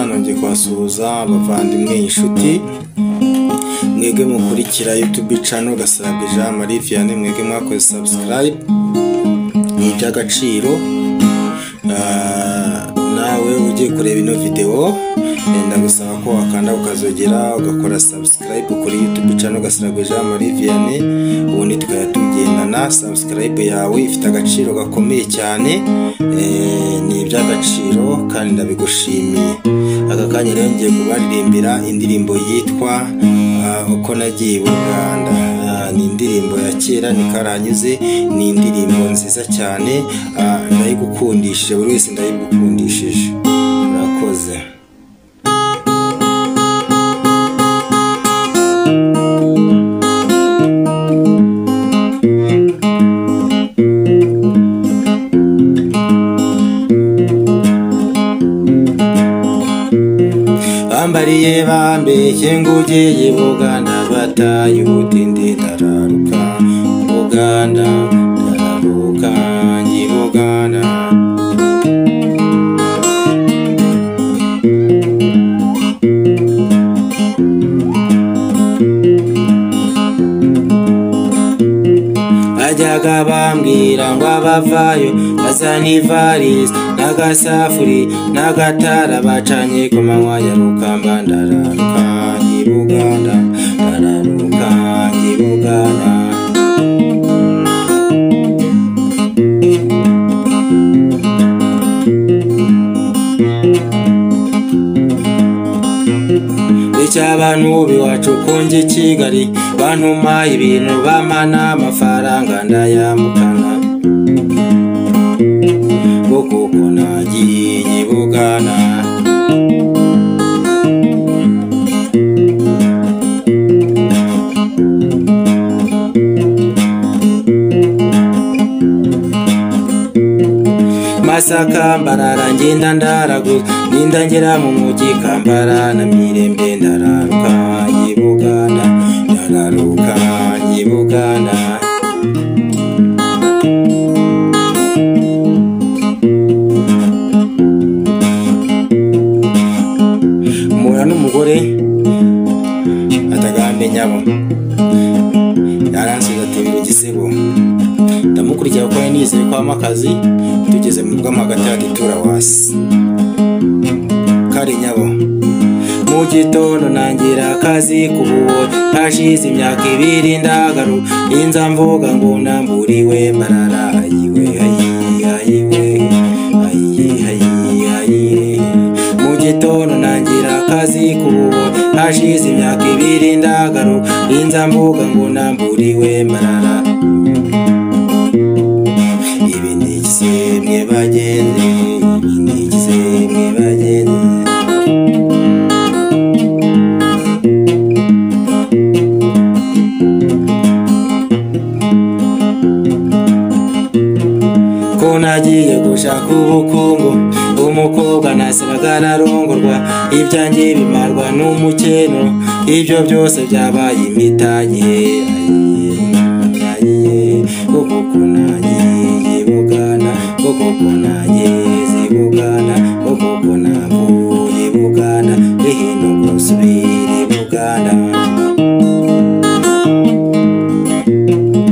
nongeye kubasuhuza abavandimwe inshuti mwege mukurikira YouTube channel Gasarabwe Jean Marie Vianney, mwege mwakoze subscribe ni iby'agaciro. Nawe ugiye kureba ino video ndagusaba ko wakanda ukazogera ugakora subscribe kuri YouTube channel Gasarabwe Jean Marie Vianney, ubundi tukajya tugendana. Subscribe yawe ifite agaciro gakomeye cyane, ni iby'agaciro kandi ndabigushimiye. Aka kanya rero ngiye kubaririmbira indirimbo yitwa uko nagiye Uganda. Ni indirimbo ya kera ni karanyuze, ni indirimbo nziza cyane, ndayigukundishije, buri wese ndayigukundishije. Murakoze. Bambariye bambeshye ngugiye Uganda, bataye ubutindi ndararuka Uganda, ndararuka ngiye Uganda. Bajyaga bambwira ngo abavayo bazana ivarisi n'agasafuri n'agatara bacanye ku manywa ya Rukamba. Ndararuka ngiye Uganda, ndararuka ngiye Uganda. Abantu biwacu kunje Kigali bantuma ibintu bamana amafaranga ndayamukana, kuko nagiye Uganda. Masaka Mbarara ngenda ndaraguza, ninda ngera mu mujyi Kampala na Mirembe. Ndararuka ngiye Uganda, ndararuka ngiye Uganda. Umura n'umugore atagambe nyabo yaransize atebera igisebo, ndamukurikira ko nizeye kwa makazi. Tugeze mu bw'amagati atitura wasi kari nyabo. Mu gitondo nangira akazi kubuwo, hashize imyaka 2 ndagaru inza mvuga ngo namburiwe Mbarara. Ayiwe ayiwe ayiwe. Mu gitondo nangira akazi kubuwo, hashize imyaka 2 ndagaru inza mvuga ngo namburiwe Mbarara. Mwe bagenzi, nigize mwe bagenzi. Ko nagiye gushaka ubukungu, umukobwa nasabaga narongorwa, ibyanjye bimarwa n'umukeno, ibyo byose byabaye imitage. Kuko nagiye Uganda, kuko nagiye